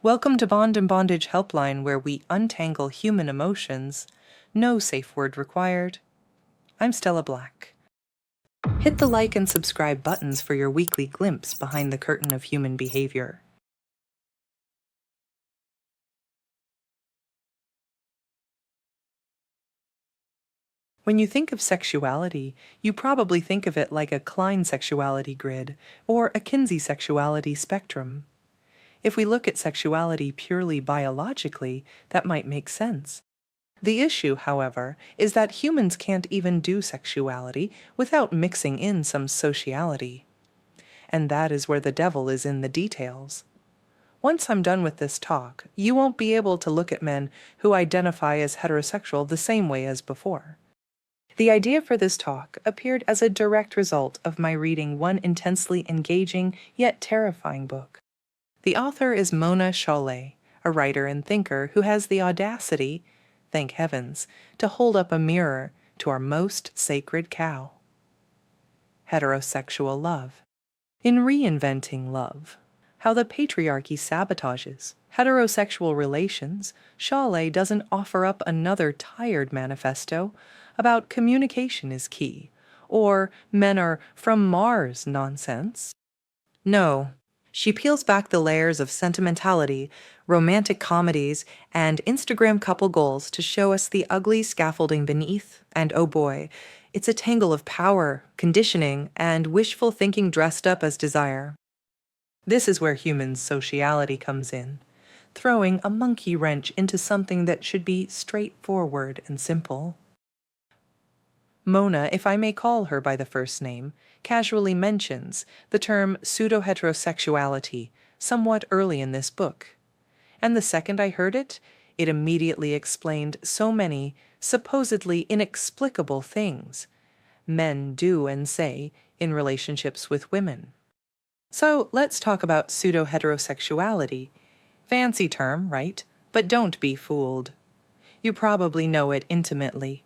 Welcome to Bond and Bondage Helpline, where we untangle human emotions. No safe word required. I'm Stella Black. Hit the like and subscribe buttons for your weekly glimpse behind the curtain of human behavior. When you think of sexuality, you probably think of it like a Klein sexuality grid or a Kinsey sexuality spectrum. If we look at sexuality purely biologically, that might make sense. The issue, however, is that humans can't even do sexuality without mixing in some sociality. And that is where the devil is in the details. Once I'm done with this talk, you won't be able to look at men who identify as heterosexual the same way as before. The idea for this talk appeared as a direct result of my reading one intensely engaging yet terrifying book. The author is Mona Chollet, a writer and thinker who has the audacity, thank heavens, to hold up a mirror to our most sacred cow. Heterosexual love. In Reinventing Love, How the Patriarchy Sabotages Heterosexual Relations, Chollet doesn't offer up another tired manifesto about communication is key, or men are from Mars nonsense. No. She peels back the layers of sentimentality, romantic comedies, and Instagram couple goals to show us the ugly scaffolding beneath, and oh boy, it's a tangle of power, conditioning, and wishful thinking dressed up as desire. This is where human sociality comes in, throwing a monkey wrench into something that should be straightforward and simple. Mona, if I may call her by the first name, casually mentions the term pseudoheterosexuality somewhat early in this book. And the second I heard it, it immediately explained so many supposedly inexplicable things men do and say in relationships with women. So let's talk about pseudoheterosexuality. Fancy term, right? But don't be fooled. You probably know it intimately.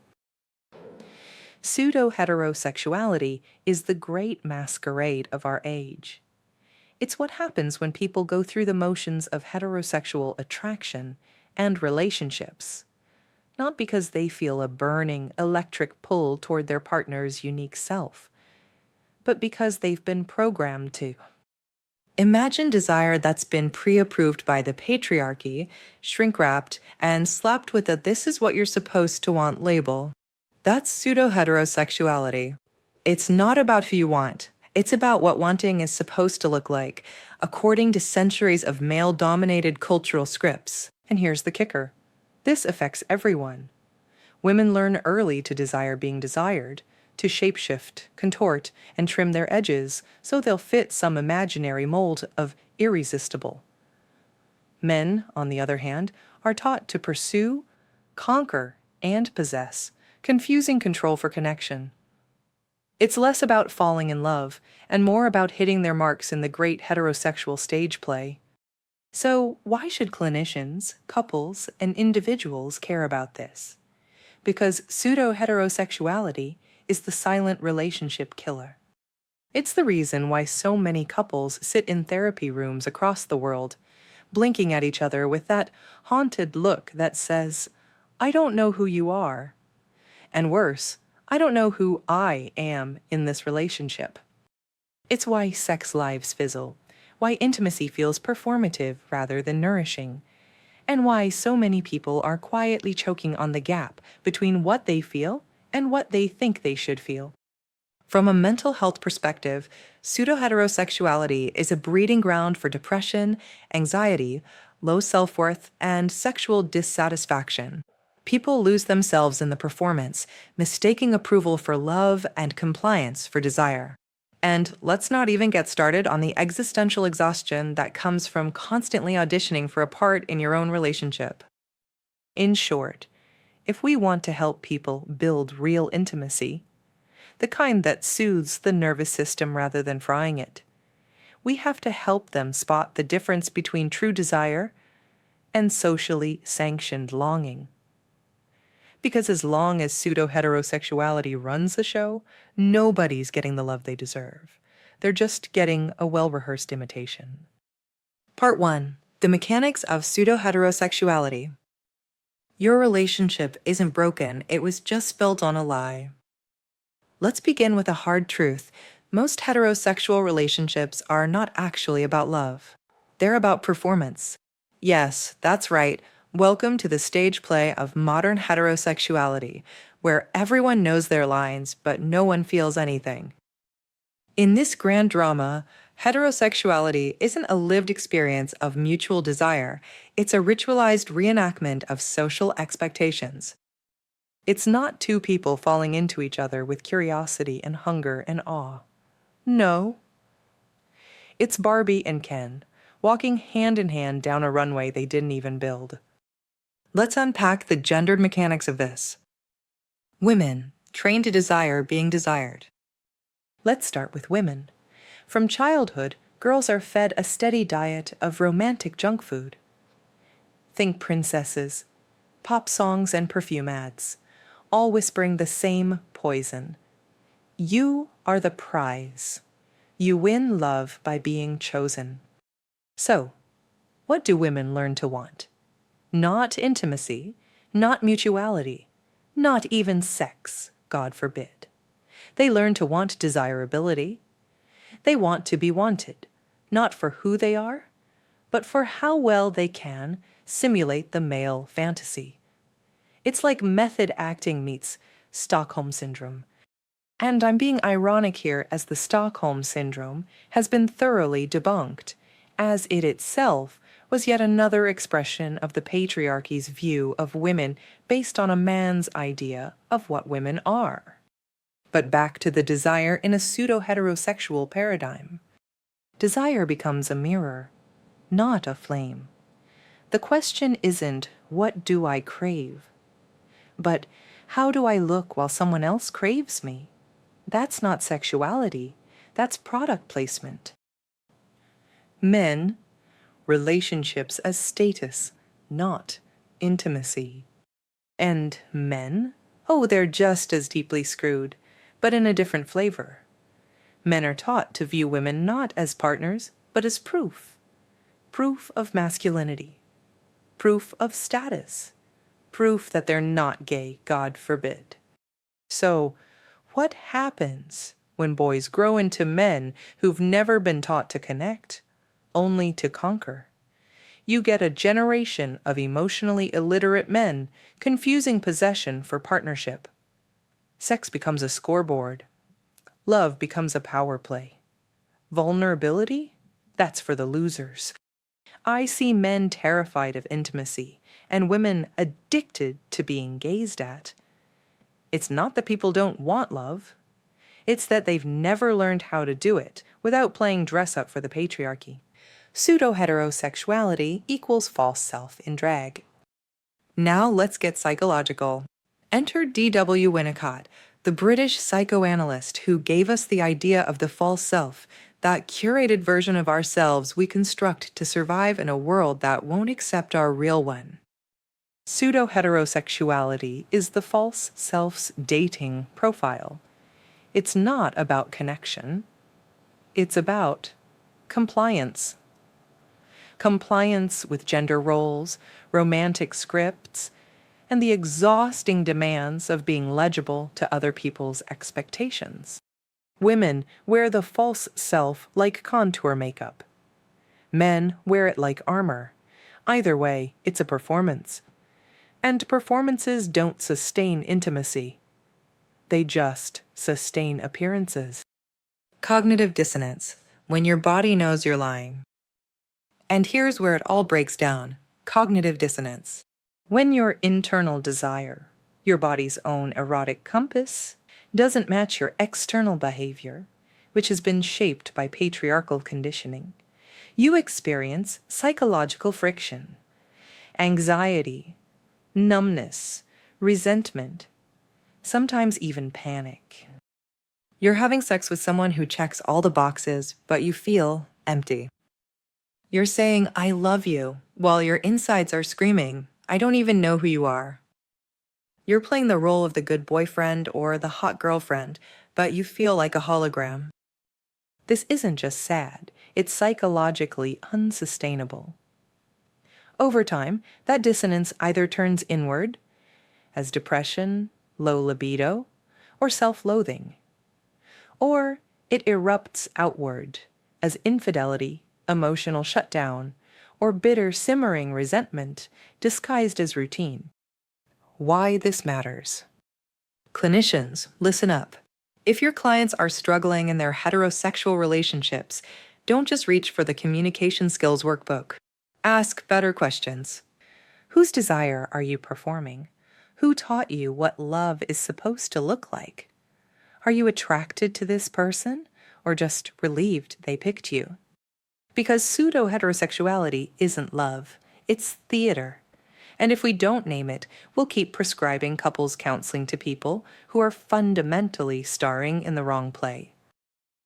Pseudo-heterosexuality is the great masquerade of our age. It's what happens when people go through the motions of heterosexual attraction and relationships, not because they feel a burning, electric pull toward their partner's unique self, but because they've been programmed to. Imagine desire that's been pre-approved by the patriarchy, shrink-wrapped, and slapped with a "this is what you're supposed to want" label. That's pseudo-heterosexuality. It's not about who you want. It's about what wanting is supposed to look like, according to centuries of male-dominated cultural scripts. And here's the kicker. This affects everyone. Women learn early to desire being desired, to shapeshift, contort, and trim their edges so they'll fit some imaginary mold of irresistible. Men, on the other hand, are taught to pursue, conquer, and possess, confusing control for connection. It's less about falling in love and more about hitting their marks in the great heterosexual stage play. So why should clinicians, couples, and individuals care about this? Because pseudo-heterosexuality is the silent relationship killer. It's the reason why so many couples sit in therapy rooms across the world, blinking at each other with that haunted look that says, "I don't know who you are." And worse, I don't know who I am in this relationship. It's why sex lives fizzle, why intimacy feels performative rather than nourishing, and why so many people are quietly choking on the gap between what they feel and what they think they should feel. From a mental health perspective, pseudo-heterosexuality is a breeding ground for depression, anxiety, low self-worth, and sexual dissatisfaction. People lose themselves in the performance, mistaking approval for love and compliance for desire. And let's not even get started on the existential exhaustion that comes from constantly auditioning for a part in your own relationship. In short, if we want to help people build real intimacy, the kind that soothes the nervous system rather than frying it, we have to help them spot the difference between true desire and socially sanctioned longing. Because as long as pseudo-heterosexuality runs the show, nobody's getting the love they deserve. They're just getting a well-rehearsed imitation. Part 1. The mechanics of pseudoheterosexuality. Your relationship isn't broken, it was just built on a lie. Let's begin with a hard truth. Most heterosexual relationships are not actually about love. They're about performance. Yes, that's right. Welcome to the stage play of modern heterosexuality, where everyone knows their lines, but no one feels anything. In this grand drama, heterosexuality isn't a lived experience of mutual desire, it's a ritualized reenactment of social expectations. It's not two people falling into each other with curiosity and hunger and awe. No. It's Barbie and Ken, walking hand in hand down a runway they didn't even build. Let's unpack the gendered mechanics of this. Women, trained to desire being desired. Let's start with women. From childhood, girls are fed a steady diet of romantic junk food. Think princesses, pop songs, and perfume ads, all whispering the same poison. You are the prize. You win love by being chosen. So, what do women learn to want? Not intimacy, not mutuality, not even sex, God forbid. They learn to want desirability. They want to be wanted, not for who they are, but for how well they can simulate the male fantasy. It's like method acting meets Stockholm Syndrome. And I'm being ironic here, as the Stockholm Syndrome has been thoroughly debunked, as it itself was yet another expression of the patriarchy's view of women based on a man's idea of what women are. But back to the desire in a pseudo-heterosexual paradigm. Desire becomes a mirror, not a flame. The question isn't, what do I crave? But how do I look while someone else craves me? That's not sexuality, that's product placement. Men, relationships as status, not intimacy. And men? Oh, they're just as deeply screwed, but in a different flavor. Men are taught to view women not as partners, but as proof. Proof of masculinity. Proof of status. Proof that they're not gay, God forbid. So, what happens when boys grow into men who've never been taught to connect, only to conquer? You get a generation of emotionally illiterate men confusing possession for partnership. Sex becomes a scoreboard. Love becomes a power play. Vulnerability? That's for the losers. I see men terrified of intimacy and women addicted to being gazed at. It's not that people don't want love. It's that they've never learned how to do it without playing dress-up for the patriarchy. Pseudo-heterosexuality equals false self in drag. Now let's get psychological. Enter D.W. Winnicott, the British psychoanalyst who gave us the idea of the false self, that curated version of ourselves we construct to survive in a world that won't accept our real one. Pseudo-heterosexuality is the false self's dating profile. It's not about connection. It's about compliance. Compliance with gender roles, romantic scripts, and the exhausting demands of being legible to other people's expectations. Women wear the false self like contour makeup. Men wear it like armor. Either way, it's a performance. And performances don't sustain intimacy. They just sustain appearances. Cognitive dissonance, when your body knows you're lying. And here's where it all breaks down. Cognitive dissonance. When your internal desire, your body's own erotic compass, doesn't match your external behavior, which has been shaped by patriarchal conditioning, you experience psychological friction, anxiety, numbness, resentment, sometimes even panic. You're having sex with someone who checks all the boxes, but you feel empty. You're saying, "I love you," while your insides are screaming, "I don't even know who you are." You're playing the role of the good boyfriend or the hot girlfriend, but you feel like a hologram. This isn't just sad, it's psychologically unsustainable. Over time, that dissonance either turns inward as depression, low libido, or self-loathing, or it erupts outward as infidelity, emotional shutdown, or bitter simmering resentment disguised as routine. Why this matters. Clinicians, listen up. If your clients are struggling in their heterosexual relationships, don't just reach for the communication skills workbook. Ask better questions. Whose desire are you performing? Who taught you what love is supposed to look like? Are you attracted to this person, or just relieved they picked you? Because pseudo-heterosexuality isn't love, it's theater. And if we don't name it, we'll keep prescribing couples counseling to people who are fundamentally starring in the wrong play.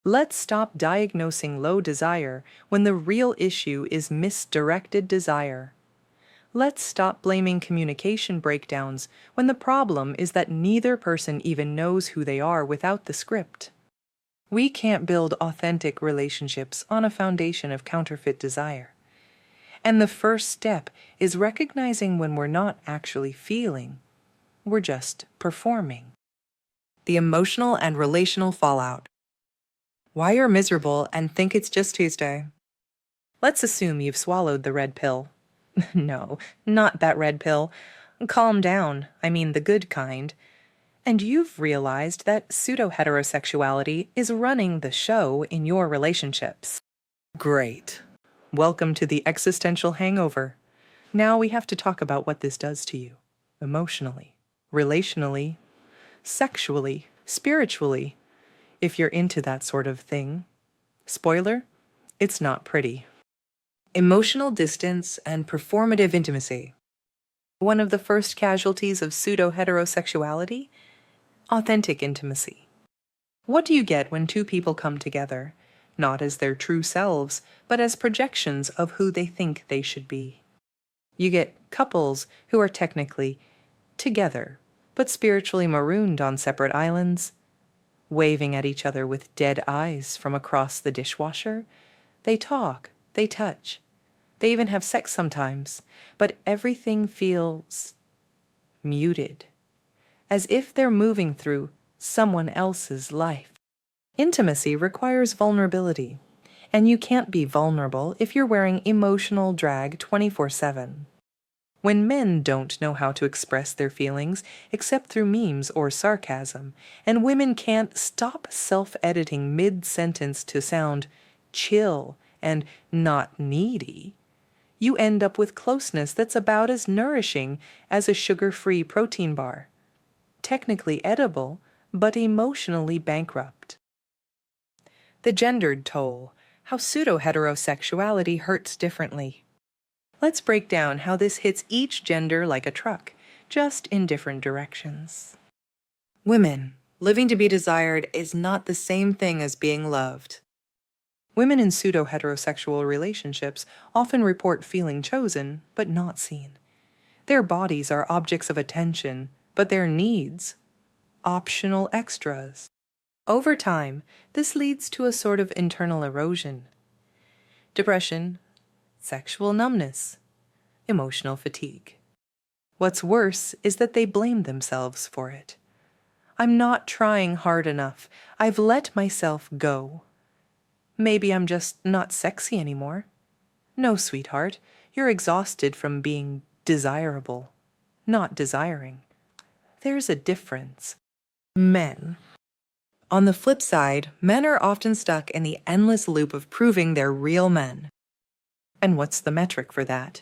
Let's stop diagnosing low desire when the real issue is misdirected desire. Let's stop blaming communication breakdowns when the problem is that neither person even knows who they are without the script. We can't build authentic relationships on a foundation of counterfeit desire. And the first step is recognizing when we're not actually feeling, we're just performing. The emotional and relational fallout. Why you're miserable and think it's just Tuesday. Let's assume you've swallowed the red pill. No, not that red pill. Calm down, I mean the good kind. And you've realized that pseudo-heterosexuality is running the show in your relationships. Great. Welcome to the existential hangover. Now we have to talk about what this does to you. Emotionally, relationally, sexually, spiritually, if you're into that sort of thing. Spoiler, it's not pretty. Emotional distance and performative intimacy. One of the first casualties of pseudo-heterosexuality? Authentic intimacy. What do you get when two people come together, not as their true selves, but as projections of who they think they should be? You get couples who are technically together, but spiritually marooned on separate islands, waving at each other with dead eyes from across the dishwasher. They talk, they touch, they even have sex sometimes, but everything feels muted, as if they're moving through someone else's life. Intimacy requires vulnerability, and you can't be vulnerable if you're wearing emotional drag 24/7. When men don't know how to express their feelings except through memes or sarcasm, and women can't stop self-editing mid-sentence to sound chill and not needy, you end up with closeness that's about as nourishing as a sugar-free protein bar. Technically edible, but emotionally bankrupt. The gendered toll, how pseudo-heterosexuality hurts differently. Let's break down how this hits each gender like a truck, just in different directions. Women, living to be desired is not the same thing as being loved. Women in pseudo-heterosexual relationships often report feeling chosen, but not seen. Their bodies are objects of attention, but their needs, optional extras. Over time, this leads to a sort of internal erosion. Depression, sexual numbness, emotional fatigue. What's worse is that they blame themselves for it. I'm not trying hard enough. I've let myself go. Maybe I'm just not sexy anymore. No, sweetheart, you're exhausted from being desirable, not desiring. There's a difference. Men. On the flip side, men are often stuck in the endless loop of proving they're real men. And what's the metric for that?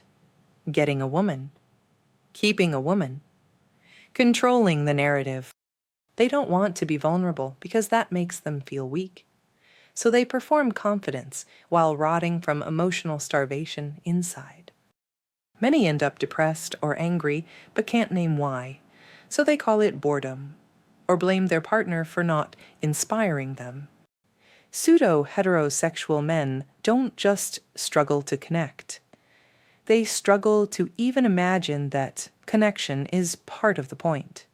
Getting a woman. Keeping a woman. Controlling the narrative. They don't want to be vulnerable because that makes them feel weak. So they perform confidence while rotting from emotional starvation inside. Many end up depressed or angry but can't name why, so they call it boredom or blame their partner for not inspiring them. Pseudo-heterosexual men don't just struggle to connect. They struggle to even imagine that connection is part of the point.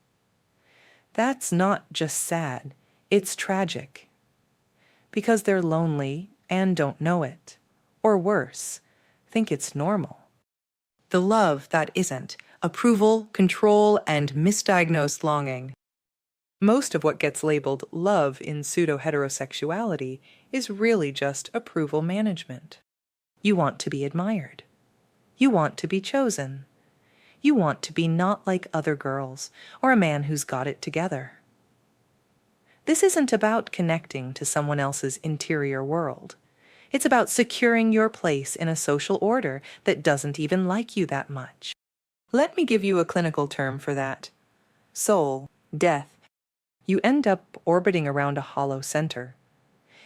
That's not just sad, it's tragic. Because they're lonely and don't know it, or worse, think it's normal. The love that isn't approval, control, and misdiagnosed longing. Most of what gets labeled love in pseudo-heterosexuality is really just approval management. You want to be admired. You want to be chosen. You want to be not like other girls or a man who's got it together. This isn't about connecting to someone else's interior world. It's about securing your place in a social order that doesn't even like you that much. Let me give you a clinical term for that. Soul, death. You end up orbiting around a hollow center.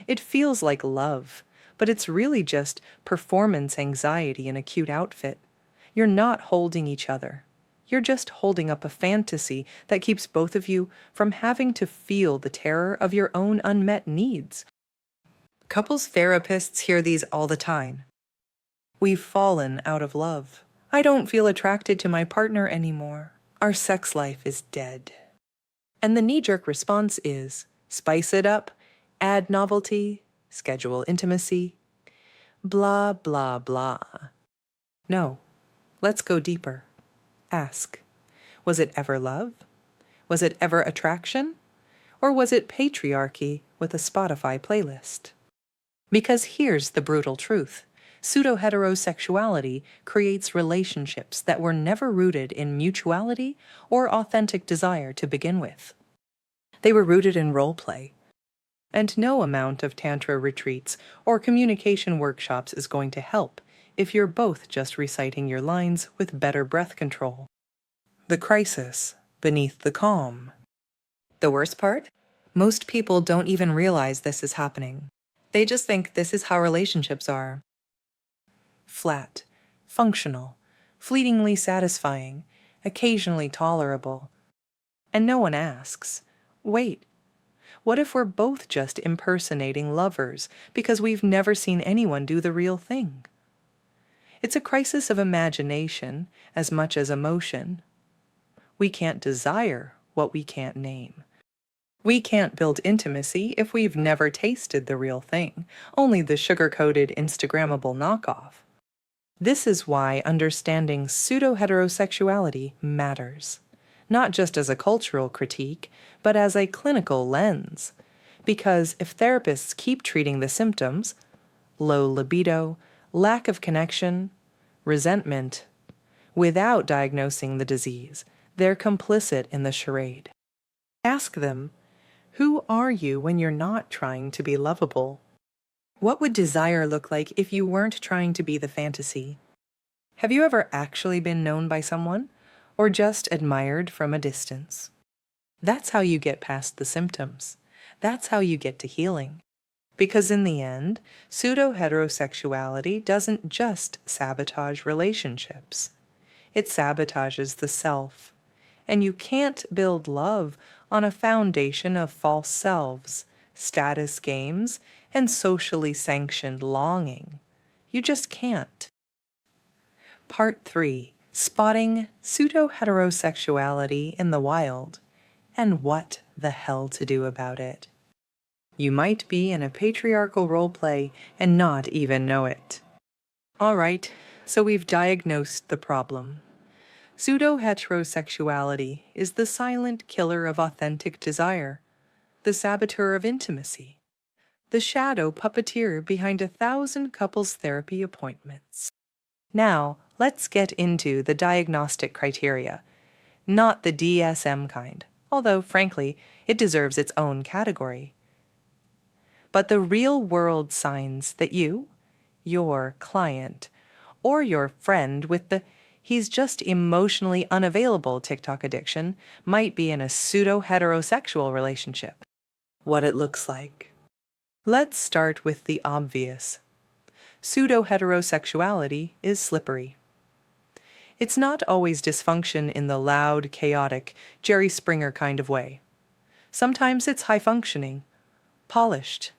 It feels like love, but it's really just performance anxiety in a cute outfit. You're not holding each other. You're just holding up a fantasy that keeps both of you from having to feel the terror of your own unmet needs. Couples therapists hear these all the time. We've fallen out of love. I don't feel attracted to my partner anymore. Our sex life is dead. And the knee-jerk response is, spice it up, add novelty, schedule intimacy, blah, blah, blah. No, let's go deeper. Ask, was it ever love? Was it ever attraction? Or was it patriarchy with a Spotify playlist? Because here's the brutal truth. Pseudo-heterosexuality creates relationships that were never rooted in mutuality or authentic desire to begin with. They were rooted in role play. And no amount of tantra retreats or communication workshops is going to help if you're both just reciting your lines with better breath control. The crisis beneath the calm. The worst part? Most people don't even realize this is happening. They just think this is how relationships are. Flat, functional, fleetingly satisfying, occasionally tolerable. And no one asks, wait, what if we're both just impersonating lovers because we've never seen anyone do the real thing? It's a crisis of imagination as much as emotion. We can't desire what we can't name. We can't build intimacy if we've never tasted the real thing, only the sugar-coated Instagrammable knockoff. This is why understanding pseudo-heterosexuality matters, not just as a cultural critique, but as a clinical lens. Because if therapists keep treating the symptoms, low libido, lack of connection, resentment, without diagnosing the disease, they're complicit in the charade. Ask them, who are you when you're not trying to be lovable? What would desire look like if you weren't trying to be the fantasy? Have you ever actually been known by someone, or just admired from a distance? That's how you get past the symptoms. That's how you get to healing. Because in the end, pseudo-heterosexuality doesn't just sabotage relationships. It sabotages the self. And you can't build love on a foundation of false selves, status games, and socially sanctioned longing. You just can't. Part 3. Spotting pseudo-heterosexuality in the wild, and what the hell to do about it. You might be in a patriarchal roleplay and not even know it. All right, so we've diagnosed the problem. Pseudo-heterosexuality is the silent killer of authentic desire, the saboteur of intimacy, the shadow puppeteer behind 1,000 couples therapy appointments. Now, let's get into the diagnostic criteria, not the DSM kind, although, frankly, it deserves its own category. But the real-world signs that you, your client, or your friend with the "he's just emotionally unavailable" TikTok addiction might be in a pseudo-heterosexual relationship. What it looks like. Let's start with the obvious. Pseudo-heterosexuality is slippery. It's not always dysfunction in the loud, chaotic, Jerry Springer kind of way. Sometimes it's high-functioning, polished,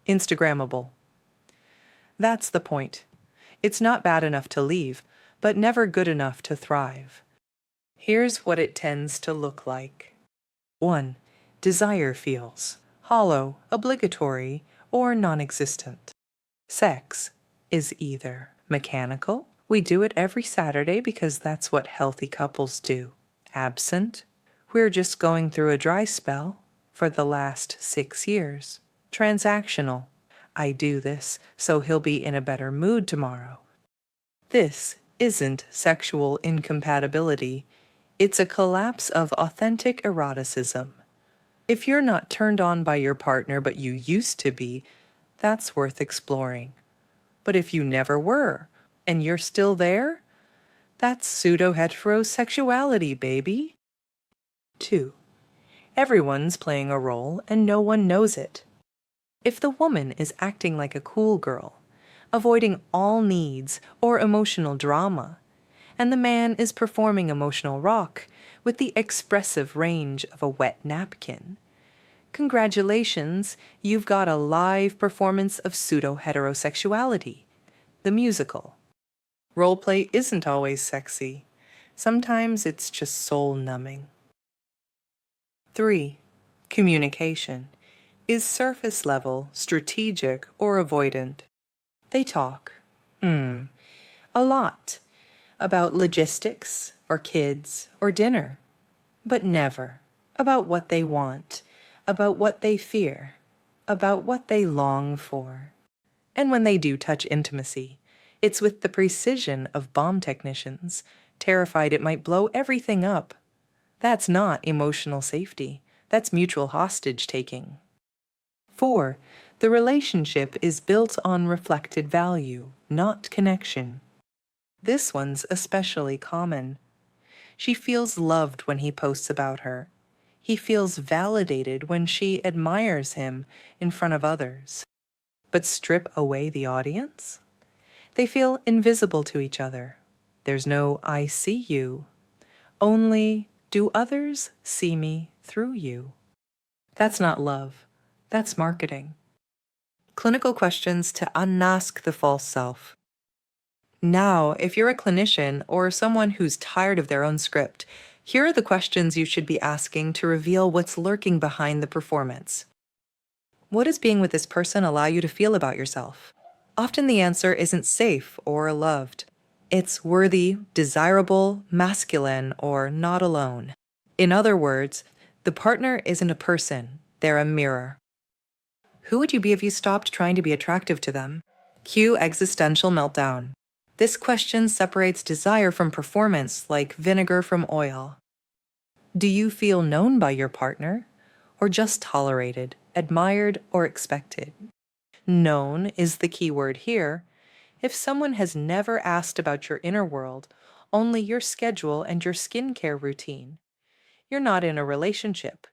Instagrammable. That's the point. It's not bad enough to leave, but never good enough to thrive. Here's what it tends to look like. 1. Desire feels hollow, obligatory, or non-existent. Sex is either mechanical We do it every Saturday because that's what healthy couples do. Absent, we're just going through a dry spell for the last 6 years. Transactional, I do this so he'll be in a better mood tomorrow. This isn't sexual incompatibility. It's a collapse of authentic eroticism. If you're not turned on by your partner but you used to be, that's worth exploring. But if you never were, and you're still there, that's pseudo-heterosexuality, baby. 2. Everyone's playing a role and no one knows it. If the woman is acting like a cool girl, avoiding all needs or emotional drama, and the man is performing emotional rock with the expressive range of a wet napkin, congratulations, you've got a live performance of pseudo-heterosexuality, the musical. Roleplay isn't always sexy. Sometimes it's just soul-numbing. 3. Communication. Is surface level, strategic, or avoidant? They talk. A lot. About logistics, or kids, or dinner. But never about what they want, about what they fear, about what they long for. And when they do touch intimacy, it's with the precision of bomb technicians, terrified it might blow everything up. That's not emotional safety. That's mutual hostage-taking. 4. The relationship is built on reflected value, not connection. This one's especially common. She feels loved when he posts about her. He feels validated when she admires him in front of others. But strip away the audience? They feel invisible to each other. There's no I see you. Only, do others see me through you? That's not love. That's marketing. Clinical questions to unmask the false self. Now, if you're a clinician or someone who's tired of their own script, here are the questions you should be asking to reveal what's lurking behind the performance. What does being with this person allow you to feel about yourself? Often the answer isn't safe or loved. It's worthy, desirable, masculine, or not alone. In other words, the partner isn't a person, they're a mirror. Who would you be if you stopped trying to be attractive to them? Cue existential meltdown. This question separates desire from performance like vinegar from oil. Do you feel known by your partner, or just tolerated, admired, or expected? Known is the key word here. If someone has never asked about your inner world, only your schedule and your skincare routine, you're not in a relationship.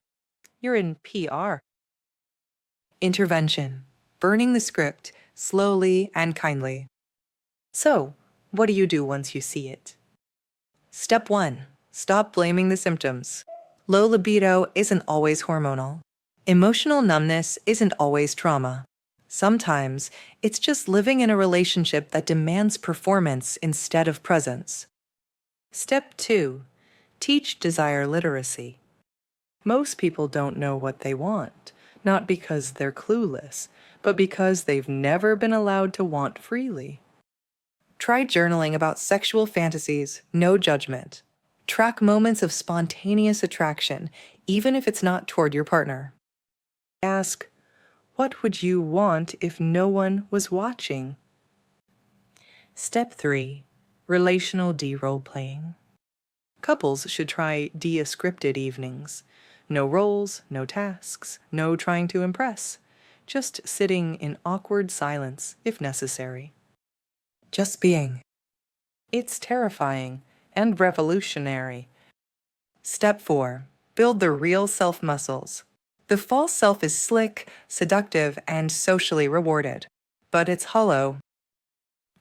You're in PR. Intervention. Burning the script, slowly and kindly. So, what do you do once you see it? Step 1. Stop blaming the symptoms. Low libido isn't always hormonal. Emotional numbness isn't always trauma. Sometimes, it's just living in a relationship that demands performance instead of presence. Step 2. Teach desire literacy. Most people don't know what they want, not because they're clueless, but because they've never been allowed to want freely. Try journaling about sexual fantasies, no judgment. Track moments of spontaneous attraction, even if it's not toward your partner. Ask, what would you want if no one was watching? Step 3. Relational de-role-playing. Couples should try de-scripted evenings. No roles, no tasks, no trying to impress. Just sitting in awkward silence, if necessary. Just being. It's terrifying and revolutionary. Step 4. Build the real self muscles. The false self is slick, seductive, and socially rewarded. But it's hollow.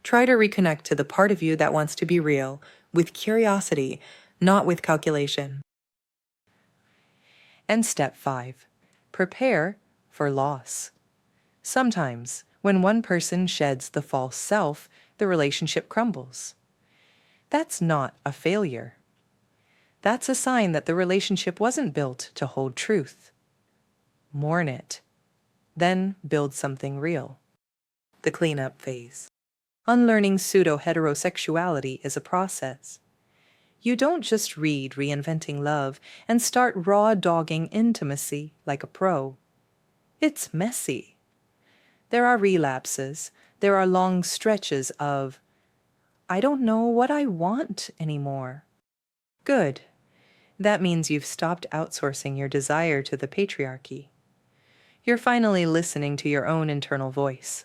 Try to reconnect to the part of you that wants to be real, with curiosity, not with calculation. And step 5. Prepare for loss. Sometimes, when one person sheds the false self, the relationship crumbles. That's not a failure. That's a sign that the relationship wasn't built to hold truth. Mourn it. Then build something real. The cleanup phase. Unlearning pseudo-heterosexuality is a process. You don't just read Reinventing Love and start raw-dogging intimacy like a pro. It's messy. There are relapses. There are long stretches of, I don't know what I want anymore. Good. That means you've stopped outsourcing your desire to the patriarchy. You're finally listening to your own internal voice,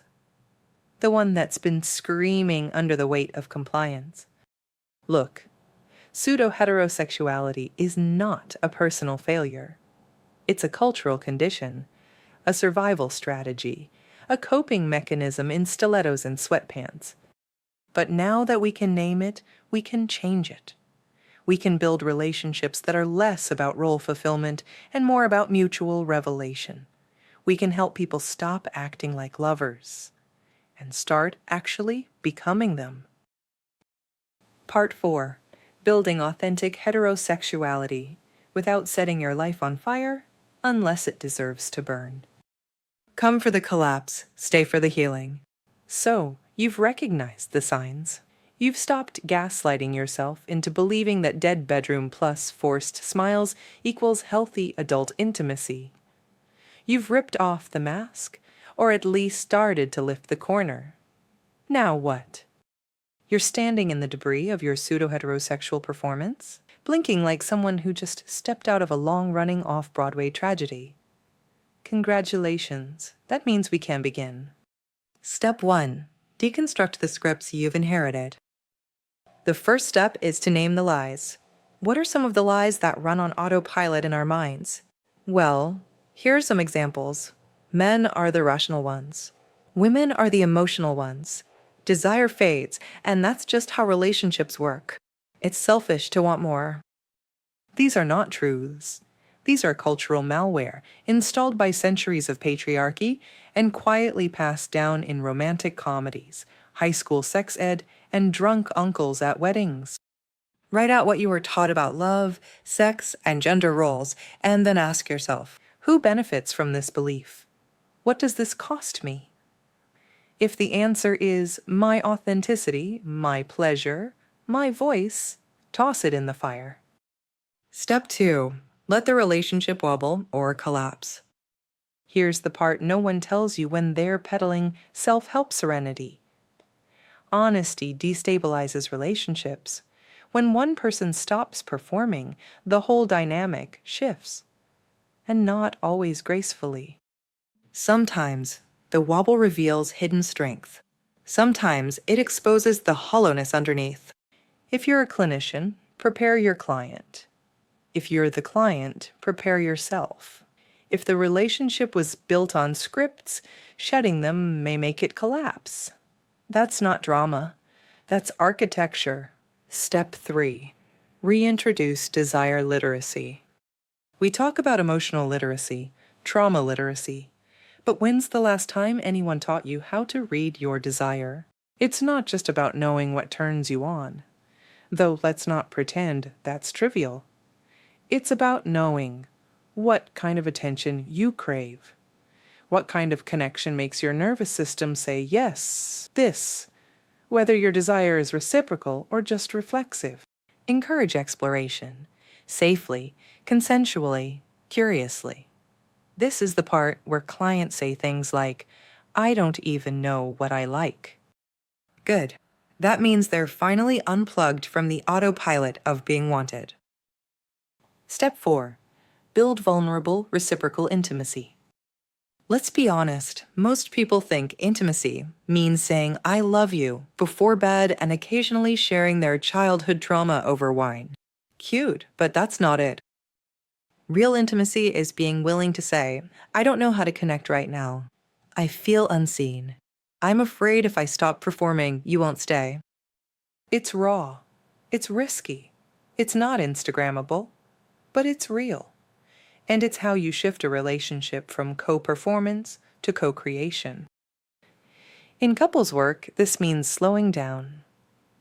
the one that's been screaming under the weight of compliance. Look, pseudo-heterosexuality is not a personal failure. It's a cultural condition, a survival strategy, a coping mechanism in stilettos and sweatpants. But now that we can name it, we can change it. We can build relationships that are less about role fulfillment and more about mutual revelation. We can help people stop acting like lovers and start actually becoming them. Part 4. Building authentic heterosexuality without setting your life on fire unless it deserves to burn. Come for the collapse, stay for the healing. So, you've recognized the signs. You've stopped gaslighting yourself into believing that dead bedroom plus forced smiles equals healthy adult intimacy. You've ripped off the mask, or at least started to lift the corner. Now what? You're standing in the debris of your pseudo-heterosexual performance, blinking like someone who just stepped out of a long-running off-Broadway tragedy. Congratulations. That means we can begin. Step 1. Deconstruct the scripts you've inherited. The first step is to name the lies. What are some of the lies that run on autopilot in our minds? Well, here are some examples. Men are the rational ones. Women are the emotional ones. Desire fades, and that's just how relationships work. It's selfish to want more. These are not truths. These are cultural malware, installed by centuries of patriarchy and quietly passed down in romantic comedies, high school sex ed, and drunk uncles at weddings. Write out what you were taught about love, sex, and gender roles, and then ask yourself, who benefits from this belief? What does this cost me? If the answer is my authenticity, my pleasure, my voice, toss it in the fire. Step 2. Let the relationship wobble or collapse. Here's the part no one tells you when they're peddling self-help serenity. Honesty destabilizes relationships. When one person stops performing, the whole dynamic shifts. And not always gracefully. Sometimes the wobble reveals hidden strength. Sometimes it exposes the hollowness underneath. If you're a clinician, prepare your client. If you're the client, prepare yourself. If the relationship was built on scripts, shedding them may make it collapse. That's not drama. That's architecture. Step 3. Reintroduce desire literacy. We talk about emotional literacy, trauma literacy. But when's the last time anyone taught you how to read your desire? It's not just about knowing what turns you on. Though let's not pretend that's trivial. It's about knowing what kind of attention you crave. What kind of connection makes your nervous system say yes, this, whether your desire is reciprocal or just reflexive. Encourage exploration, safely, consensually, curiously. This is the part where clients say things like, I don't even know what I like. Good. That means they're finally unplugged from the autopilot of being wanted. Step 4. Build vulnerable, reciprocal intimacy. Let's be honest, most people think intimacy means saying I love you before bed and occasionally sharing their childhood trauma over wine. Cute, but that's not it. Real intimacy is being willing to say, I don't know how to connect right now. I feel unseen. I'm afraid if I stop performing, you won't stay. It's raw. It's risky. It's not Instagrammable, but it's real. And it's how you shift a relationship from co-performance to co-creation. In couples work, this means slowing down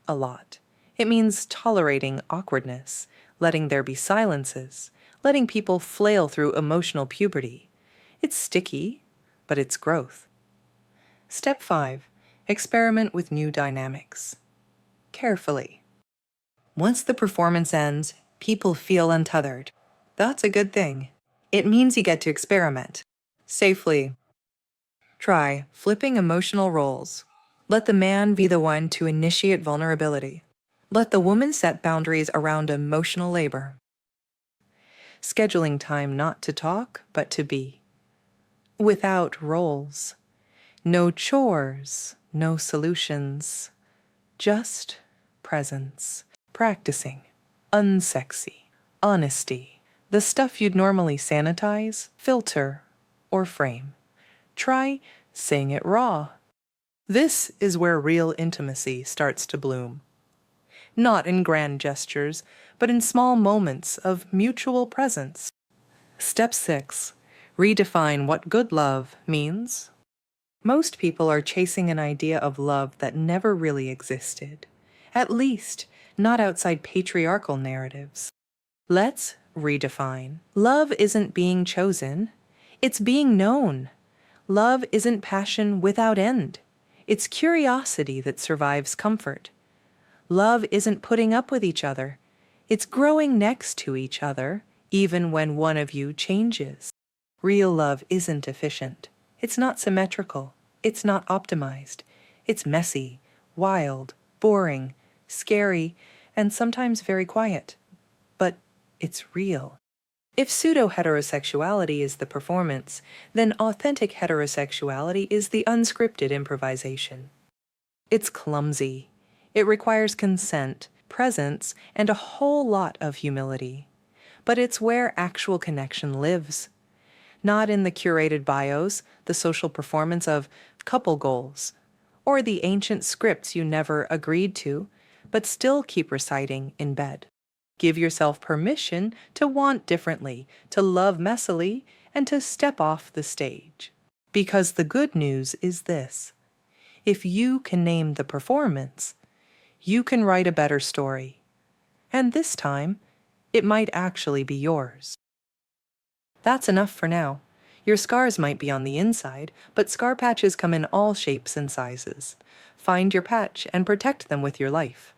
a lot. It means tolerating awkwardness, letting there be silences, letting people flail through emotional puberty. It's sticky, but it's growth. Step 5. Experiment with new dynamics. Carefully. Once the performance ends, people feel untethered. That's a good thing. It means you get to experiment. Safely. Try flipping emotional roles. Let the man be the one to initiate vulnerability. Let the woman set boundaries around emotional labor. Scheduling time not to talk, but to be. Without roles. No chores, no solutions. Just presence. Practicing. Unsexy. Honesty. The stuff you'd normally sanitize, filter, or frame. Try saying it raw. This is where real intimacy starts to bloom. Not in grand gestures, but in small moments of mutual presence. Step 6. Redefine what good love means. Most people are chasing an idea of love that never really existed. At least, not outside patriarchal narratives. Let's redefine. Love isn't being chosen. It's being known. Love isn't passion without end. It's curiosity that survives comfort. Love isn't putting up with each other. It's growing next to each other, even when one of you changes. Real love isn't efficient. It's not symmetrical. It's not optimized. It's messy, wild, boring, scary, and sometimes very quiet. But it's real. If pseudo-heterosexuality is the performance, then authentic heterosexuality is the unscripted improvisation. It's clumsy. It requires consent, presence, and a whole lot of humility. But it's where actual connection lives. Not in the curated bios, the social performance of couple goals, or the ancient scripts you never agreed to, but still keep reciting in bed. Give yourself permission to want differently, to love messily, and to step off the stage. Because the good news is this: if you can name the performance, you can write a better story. And this time, it might actually be yours. That's enough for now. Your scars might be on the inside, but scar patches come in all shapes and sizes. Find your patch and protect them with your life.